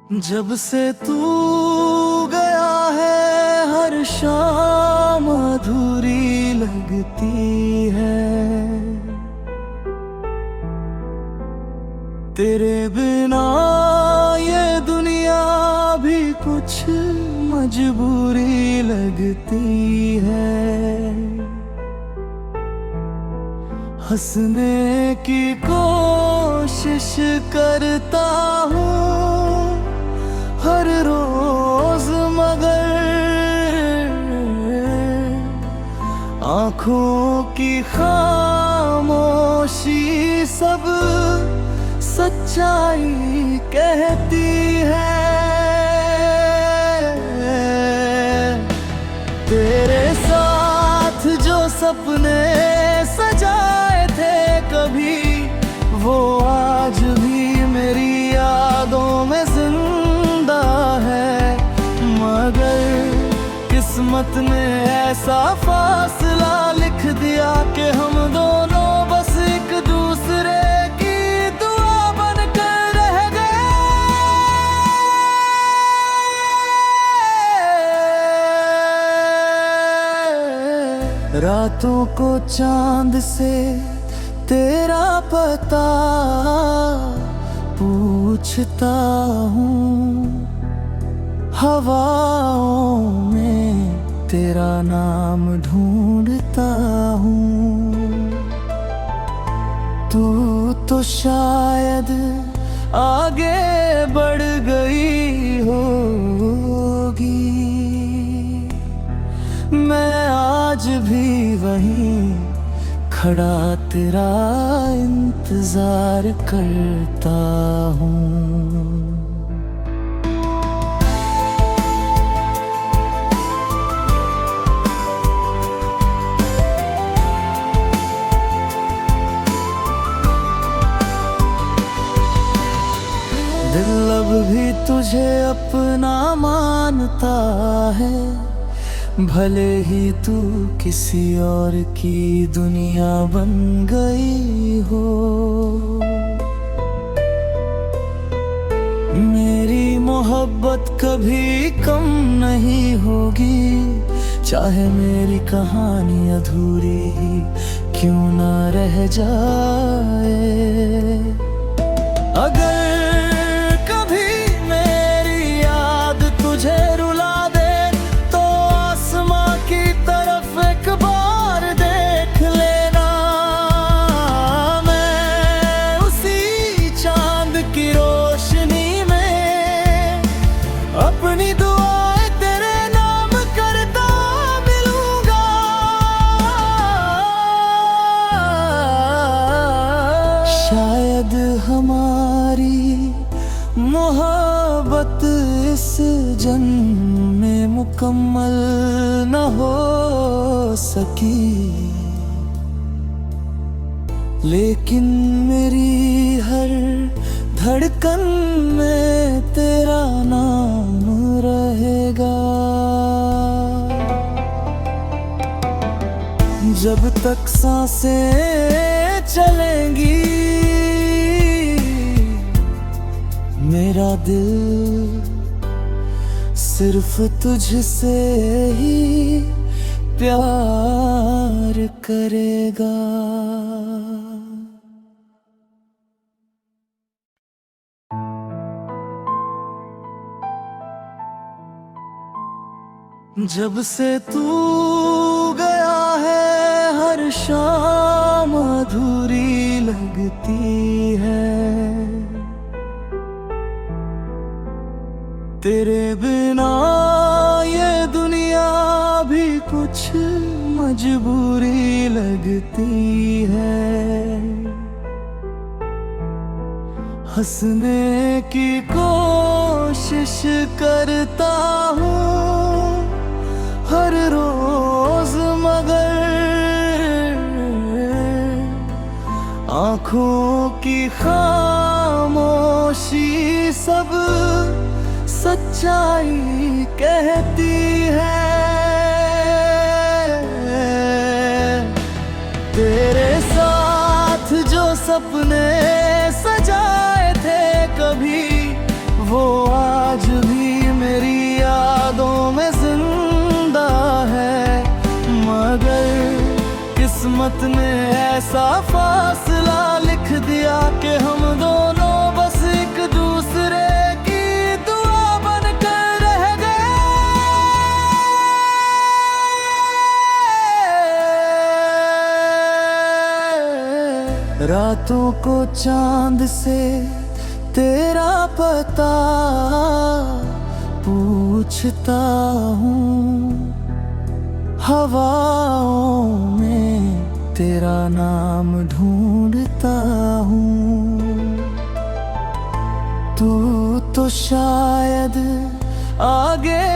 जब से तू गया है हर शाम अधूरी लगती है। तेरे बिना ये दुनिया भी कुछ मजबूरी लगती है। हंसने की कोशिश करता हूँ हर रोज, मगर आँखों की खामोशी सब सच्चाई कहती है। तेरे साथ जो सपने सजाए थे कभी, वो आज भी मेरी यादों में जिंदा है। मगर किस्मत ने ऐसा फासला लिख दिया कि हम दोनों बस एक दूसरे की दुआ बनकर रह गए। रातों को चांद से तेरा पता पूछता हूँ, हवाओं में तेरा नाम ढूंढता हूँ। तू तो शायद आगे बढ़ गई होगी, मैं आज भी वहीं खड़ा तेरा इंतजार करता हूँ। दिल अब भी तुझे अपना मानता है, भले ही तू किसी और की दुनिया बन गई हो। मेरी मोहब्बत कभी कम नहीं होगी, चाहे मेरी कहानी अधूरी ही क्यों ना रह जाए। अगर अपनी दुआएं तेरे नाम करता मिलूंगा। शायद हमारी मोहब्बत इस जन्म में मुकम्मल न हो सकी, लेकिन मेरी हर धड़कन में तेरा नाम रहेगा। जब तक सांसें चलेंगी मेरा दिल सिर्फ तुझसे ही प्यार करेगा। जब से तू गया है हर शाम अधूरी लगती है। तेरे बिना ये दुनिया भी कुछ मजबूरी लगती है। हंसने की कोशिश करता हूँ हर रोज, मगर आँखों की खामोशी सब सच्चाई कहती है। तेरे साथ जो सपने सजाए थे कभी, वो किस्मत ने ऐसा फासला लिख दिया कि हम दोनों बस एक दूसरे की दुआ बनकर रह गए। रातों को चांद से तेरा पता पूछता हूँ, हवाओं में तेरा नाम ढूंढता हूँ। तू तो शायद आगे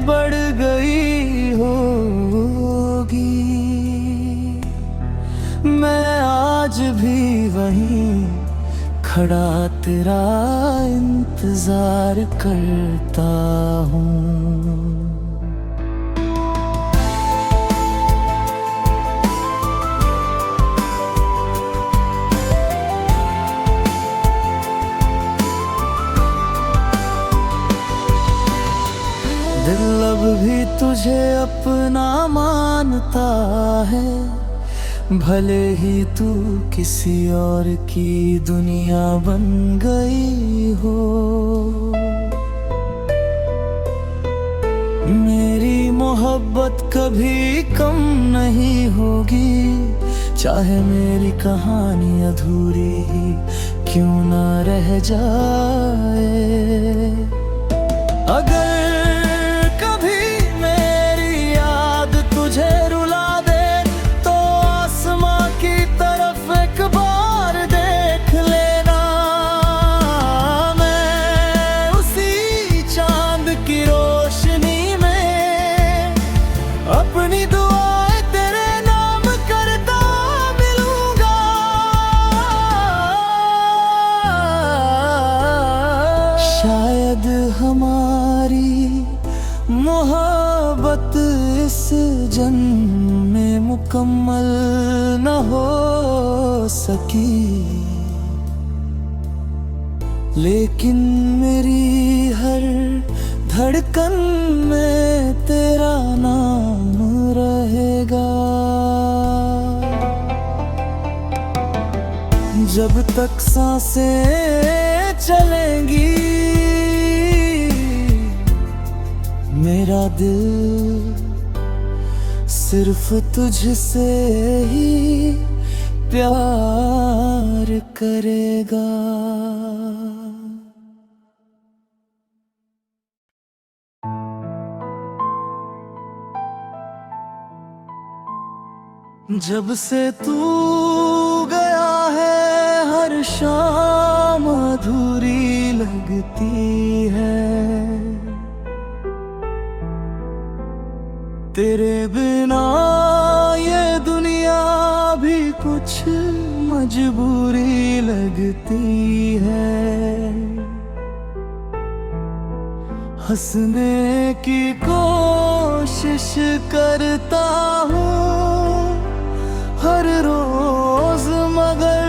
बढ़ गई होगी, मैं आज भी वहीं खड़ा तेरा इंतजार करता हूँ। दिल अब भी तुझे अपना मानता है, भले ही तू किसी और की दुनिया बन गई हो। मेरी मोहब्बत कभी कम नहीं होगी, चाहे मेरी कहानी अधूरी ही क्यों ना रह जाए। अगर अपनी दुआएं तेरे नाम करता मिलूंगा। शायद हमारी मोहब्बत इस जन्म में मुकम्मल न हो सकी, लेकिन मेरी हर धड़कन में तेरा नाम रहेगा। जब तक सांसें चलेंगी मेरा दिल सिर्फ तुझसे ही प्यार करेगा। जब से तू गया है हर शाम अधूरी लगती है, तेरे बिना ये दुनिया भी कुछ मजबूरी लगती है। हंसने की कोशिश करता हूँ हर रोज, मगर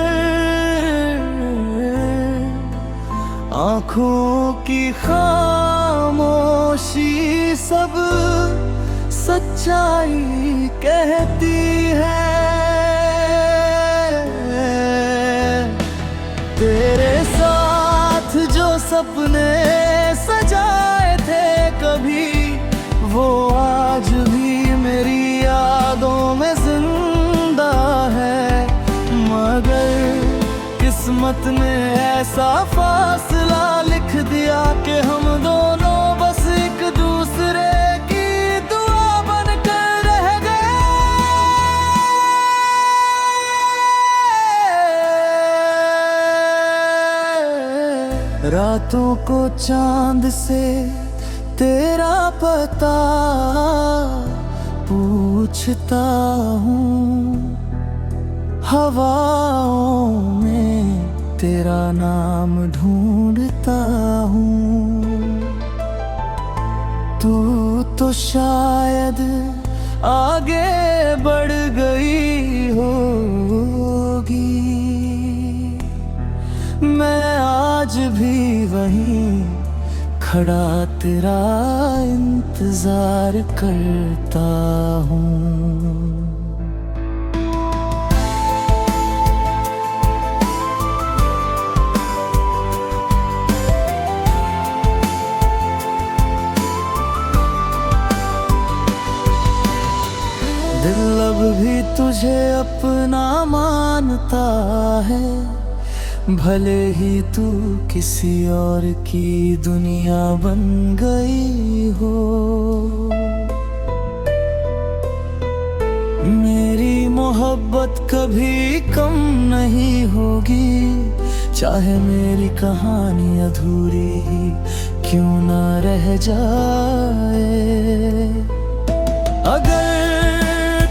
आँखों की खामोशी सब सच्चाई कहती है। तेरे साथ जो सपने सजाए थे कभी, वो आज भी मेरी यादों में जिंदा है। मगर किस्मत ने ऐसा फासला लिख दिया कि हम दोनों बस एक दूसरे की दुआ बनकर रह गए। रातों को चांद से तेरा पता पूछता हूँ, हवाओं में तेरा नाम ढूंढता हूँ। तू तो शायद आगे बढ़ गई होगी, मैं आज भी वहीं खड़ा तेरा इंतजार करता हूँ। अपना मानता है, भले ही तू किसी और की दुनिया बन गई हो। मेरी मोहब्बत कभी कम नहीं होगी, चाहे मेरी कहानी अधूरी ही क्यों ना रह जाए। अगर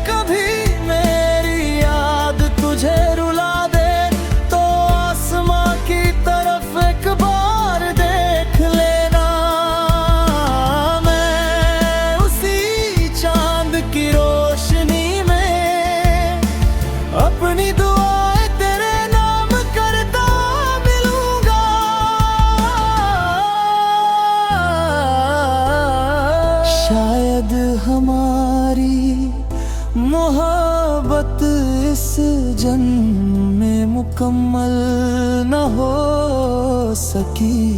कभी मेरी याद तुझे रुला दे तो आसमां की तरफ एक बार देख लेना। मैं उसी चांद की रोशनी में अपनी दुआएं तेरे नाम करता मिलूंगा। शायद हमारी मोहब्बत इस जन्म में मुकम्मल न हो सकी,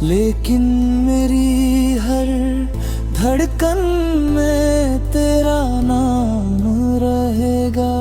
लेकिन मेरी हर धड़कन में तेरा नाम रहेगा।